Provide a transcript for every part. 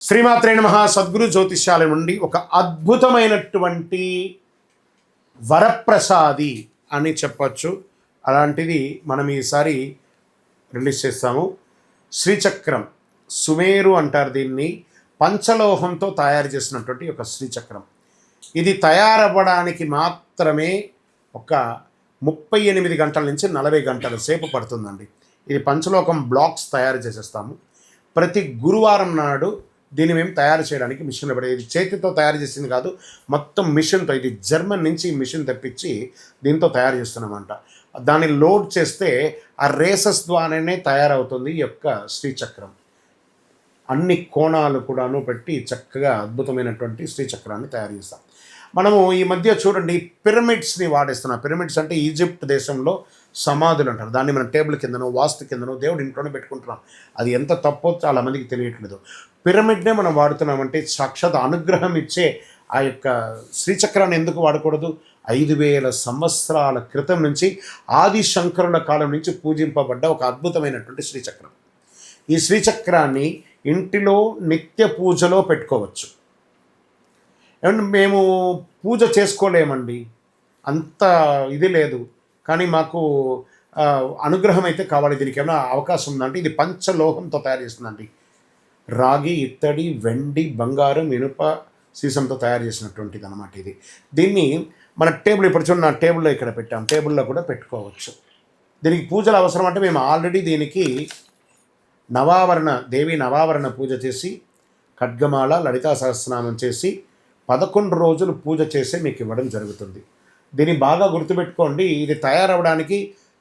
శ్రీమాత్రే నమః. సద్గురు జ్యోతిష్యాల నుండి ఒక అద్భుతమైనటువంటి వరప్రసాది అని చెప్పచ్చు. అలాంటిది మనం ఈసారి రిలీజ్ చేస్తాము. శ్రీచక్రం, సుమేరు అంటారు దీన్ని. పంచలోహంతో తయారు చేసినటువంటి ఒక శ్రీచక్రం. ఇది తయారవ్వడానికి మాత్రమే ఒక 38 గంటల నుంచి 40 గంటల సేపు పడుతుందండి. ఇది పంచలోహం బ్లాక్స్ తయారు చేసేస్తాము. ప్రతి గురువారం నాడు దీన్ని మేము తయారు చేయడానికి మిషన్లో పెడతాం. ఇది చేతితో తయారు చేసింది కాదు, మొత్తం మిషన్తో. ఇది జర్మన్ నుంచి మిషన్ తెప్పించి దీంతో తయారు చేస్తున్నామంట. దాన్ని లోడ్ చేస్తే ఆ రేసెస్ ద్వారానే తయారవుతుంది ఈ యొక్క శ్రీచక్రం. అన్ని కోణాలు కూడాను పెట్టి చక్కగా అద్భుతమైనటువంటి శ్రీచక్రాన్ని తయారు చేస్తాం. మనము ఈ మధ్య చూడండి పిరమిడ్స్ని వాడేస్తున్నాం. పిరమిడ్స్ అంటే ఈజిప్ట్ దేశంలో సమాధులు అంటారు. దాన్ని మనం టేబుల్ కిందనో వాస్తు కిందనో దేవుడు ఇంట్లోనే పెట్టుకుంటున్నాం. అది ఎంత తప్పో చాలా మందికి తెలియట్లేదు. పిరమిడ్నే మనం వాడుతున్నామంటే సాక్షాత్ అనుగ్రహం ఇచ్చే ఆ యొక్క శ్రీచక్రాన్ని ఎందుకు వాడకూడదు? 5000 సంవత్సరాల క్రితం నుంచి ఆది శంకరుల కాలం నుంచి పూజింపబడ్డ ఒక అద్భుతమైనటువంటి శ్రీచక్రం. ఈ శ్రీచక్రాన్ని ఇంటిలో నిత్య పూజలో పెట్టుకోవచ్చు. ఏమంటే మేము పూజ చేసుకోలేమండి, అంత ఇది లేదు, కానీ మాకు అనుగ్రహం అయితే కావాలి. దీనికి ఏమైనా అవకాశం ఉందంటే ఇది పంచలోహంతో తయారు చేస్తుందండి. రాగి, ఇత్తడి, వెండి, బంగారం, ఇనుప, సీసంతో తయారు చేసినటువంటిది అనమాట ఇది. దీన్ని మన టేబుల్, ఇప్పుడు చూడండి నా టేబుల్లో ఇక్కడ పెట్టాం, టేబుల్లో కూడా పెట్టుకోవచ్చు. దీనికి పూజలు అవసరం అంటే మేము ఆల్రెడీ దీనికి దేవి నవావరణ పూజ చేసి, ఖడ్గమాల, లలితా సహస్రనామం చేసి 11 రోజులు పూజ చేసి మీకు ఇవ్వడం జరుగుతుంది. దీన్ని బాగా గుర్తుపెట్టుకోండి. ఇది తయారవడానికి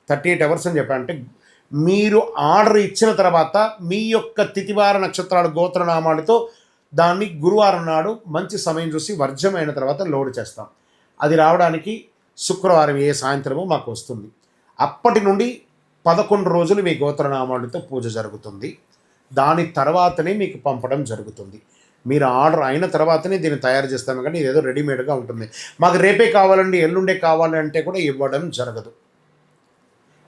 38 అవర్స్ అని చెప్పానంటే మీరు ఆర్డర్ ఇచ్చిన తర్వాత మీ యొక్క తిథివార నక్షత్రాల గోత్రనామాలతో దాన్ని గురువారం నాడు మంచి సమయం చూసి వర్జమైన తర్వాత లోడ్ చేస్తాం. అది రావడానికి శుక్రవారం సాయంత్రము మాకు వస్తుంది. అప్పటి నుండి 11 రోజులు మీ గోత్రనామాలతో పూజ జరుగుతుంది. దాని తర్వాతనే మీకు పంపడం జరుగుతుంది. మీరు ఆర్డర్ అయిన తర్వాతనే దీన్ని తయారు చేస్తాము, కానీ ఇదేదో రెడీమేడ్గా ఉంటుంది. మాకు రేపే కావాలండి, ఎల్లుండే కావాలి అంటే కూడా ఇవ్వడం జరగదు.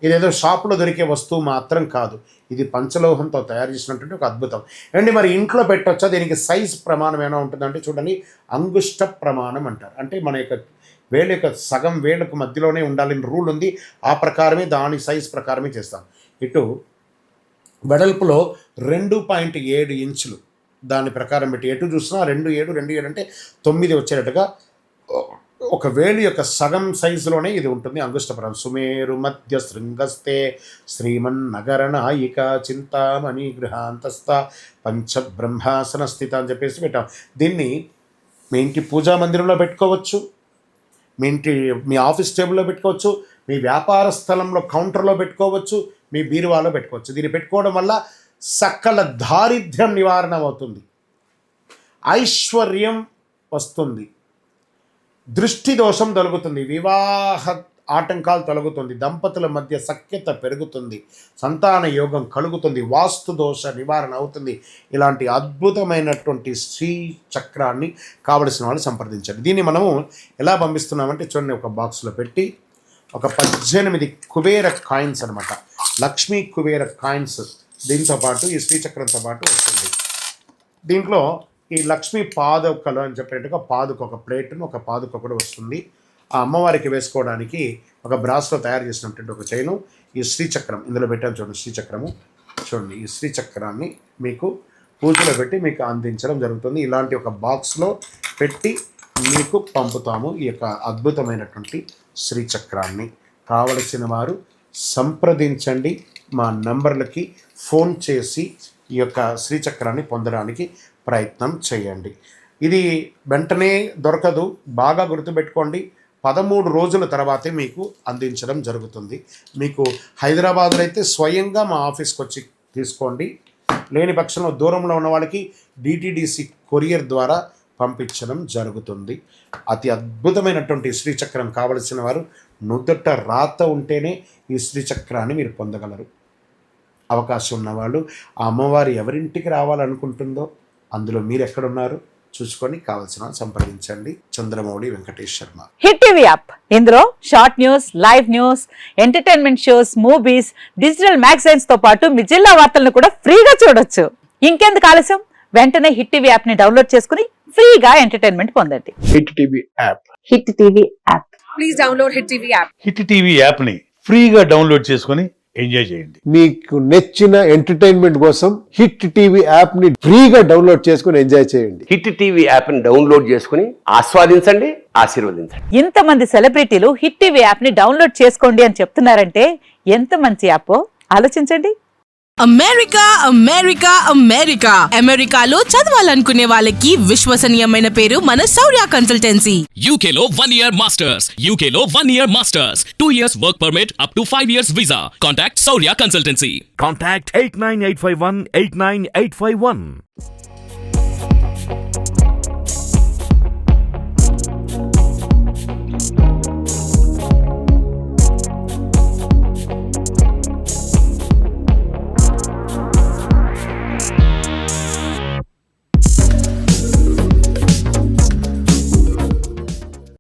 ఇదేదో షాపులో దొరికే వస్తువు మాత్రం కాదు. ఇది పంచలోహంతో తయారు చేసినటువంటి ఒక అద్భుతం. అండి మరి ఇంట్లో పెట్టొచ్చా? దీనికి సైజ్ ప్రమాణం ఏమైనా ఉంటుందంటే చూడండి, అంగుష్ట ప్రమాణం అంటారు. అంటే మన యొక్క వేళ్ళ యొక్క సగం వేళ్ళకు మధ్యలోనే ఉండాలని రూల్ ఉంది. ఆ ప్రకారమే దాని సైజ్ ప్రకారమే చేస్తాం. ఇటు వెడల్పులో 2.7 ఇంచులు దాని ప్రకారం పెట్టి ఎటు చూసినా 2.7 అంటే 9 వచ్చేటట్టుగా ఒక వేలు యొక్క సగం సైజులోనే ఇది ఉంటుంది. అంగుష్టపురం సుమేరు మధ్య శృంగస్తే శ్రీమన్నగర నాయిక చింతామణి గృహాంతస్థ పంచబ్రహ్మాసన స్థిత అని చెప్పేసి పెట్టాం. దీన్ని మీ ఇంటి పూజా మందిరంలో పెట్టుకోవచ్చు, మీ ఆఫీస్ టేబుల్లో పెట్టుకోవచ్చు, మీ వ్యాపార స్థలంలో కౌంటర్లో పెట్టుకోవచ్చు, మీ బీరువాలో పెట్టుకోవచ్చు. దీన్ని పెట్టుకోవడం వల్ల సకల దారిద్ర్యం నివారణ అవుతుంది, ఐశ్వర్యం వస్తుంది, దృష్టి దోషం తొలగుతుంది, వివాహ ఆటంకాలు తొలగుతుంది, దంపతుల మధ్య సఖ్యత పెరుగుతుంది, సంతాన యోగం కలుగుతుంది, వాస్తు దోష నివారణ అవుతుంది. ఇలాంటి అద్భుతమైనటువంటి శ్రీ చక్రాన్ని కావలసిన వాళ్ళు సంప్రదించండి. దీన్ని మనము ఎలా పంపిస్తున్నామంటే చూడండి, ఒక బాక్స్లో పెట్టి ఒక 18 కుబేర కాయిన్స్ అనమాట, లక్ష్మీ కుబేర కాయిన్స్ దీంతో పాటు ఈ శ్రీచక్రంతో పాటు వస్తుంది. దీంట్లో ఈ లక్ష్మీ పాదుకలు అని చెప్పేట్టుగా పాదుక, ఒక ప్లేట్ను ఒక పాదుక కూడా వస్తుంది. ఆ అమ్మవారికి వేసుకోవడానికి ఒక బ్రాస్లో తయారు చేసినటువంటి ఒక చైను, ఈ శ్రీచక్రం ఇందులో పెట్టాను చూడండి. శ్రీచక్రము చూడండి, ఈ శ్రీచక్రాన్ని మీకు పూజలో పెట్టి మీకు అందించడం జరుగుతుంది. ఇలాంటి ఒక బాక్స్లో పెట్టి మీకు పంపుతాము ఈ యొక్క అద్భుతమైనటువంటి శ్రీచక్రాన్ని. కావలసిన వారు సంప్రదించండి, మా నంబర్లకి ఫోన్ చేసి ఈ యొక్క శ్రీచక్రాన్ని పొందడానికి ప్రయత్నం చేయండి. ఇది వెంటనే దొరకదు, బాగా గుర్తుపెట్టుకోండి. 13 రోజుల తర్వాతే మీకు అందించడం జరుగుతుంది. మీకు హైదరాబాద్లో అయితే స్వయంగా మా ఆఫీస్కి వచ్చి తీసుకోండి. లేని పక్షంలో దూరంలో ఉన్న వాళ్ళకి DTDC కొరియర్ ద్వారా పంపించడం జరుగుతుంది. అతి అద్భుతమైనటువంటి శ్రీచక్రం కావలసిన వారు నుదుట రాత ఉంటేనే ఈ శ్రీచక్రాన్ని మీరు పొందగలరు. అవకాశం ఉన్నవాళ్ళు ఆ అమ్మవారు ఎవరింటికి రావాలనుకుంటుందో అందులో మీరు ఎక్కడున్నారు చూసుకొని కావాల్సిన సంప్రదించండి. Chandramouli Venkatesh Sharma. Hit TV app, ఇందులో short news, live news, entertainment shows, movies, digital magazines తో పాటు మీ జిల్లా వార్తలను కూడా ఫ్రీగా చూడొచ్చు. ఇంకెందుకు ఆలస్యం, వెంటనే హిట్ టీవీ యాప్ ని డౌన్లోడ్ చేసుకుని ఫ్రీగా ఎంటర్టైన్మెంట్ పొందండి. Hit TV app. Hit TV app. Please download Hit TV app. Hit TV యాప్ని ఫ్రీగా డౌన్లోడ్ చేసుకొని ఎంజాయ్ చేయండి. మీకు నచ్చిన ఎంటర్టైన్మెంట్ కోసం హిట్ టీవీ యాప్ ని ఫ్రీగా డౌన్లోడ్ చేసుకుని ఎంజాయ్ చేయండి. హిట్ టీవీ యాప్ని డౌన్లోడ్ చేసుకుని ఆస్వాదించండి, ఆశీర్వదించండి. ఇంతమంది సెలబ్రిటీలు హిట్ టీవీ యాప్ ని డౌన్లోడ్ చేసుకోండి అని చెప్తున్నారంటే ఎంత మంచి యాప్ ఆలోచించండి. అమెరికా అమెరికా అమెరికా అమెరికాలో చదవాలనుకునే వాళ్ళకి విశ్వసనీయమైన పేరు మన శౌర్య consultancy. UK Law 1 Year Masters. UK Law 1 Year Masters. 2 years work permit up to 5 years visa. Contact Saurya Consultancy. Contact 89851 89851.